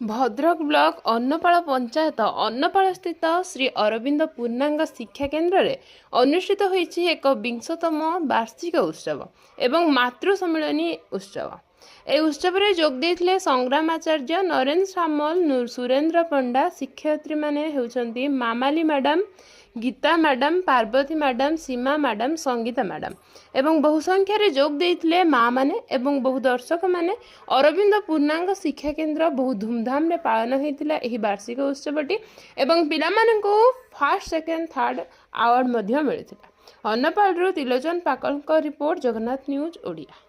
Bhadrak block अन्नपाल panchayat अन्नपाल स्थित श्री अरविंद पूर्णांग शिक्षा केन्द्र रे अनुष्ठित होईछि एक 20तम वार्षिक उत्सव एवं मातृ सम्मिलनी उत्सव। ए उत्सव रे जोग देथिले संग्राम आचार्य, नरेंद्र सामल, सुरेंद्र पंडा। शिक्षयित्री माने हेउछंती Mamali madam, Geeta madam, Parvati madam, Seema madam, Sangeeta madam एवं बहु संख्यार जोग देथिले माँ माने एवं बहु दर्शक माने। अरविंद पूर्णांग शिक्षा केन्द्र बहु धूमधाम रे पालन होइतिला एही वार्षिक उत्सवटी एवं पिला माननको फर्स्ट सेकेंड थर्ड अवार्ड मध्य मिलिथिला। अन्नपाल तिलोचन पाकल रिपोर्ट, जगन्नाथ न्यूज ओडिया।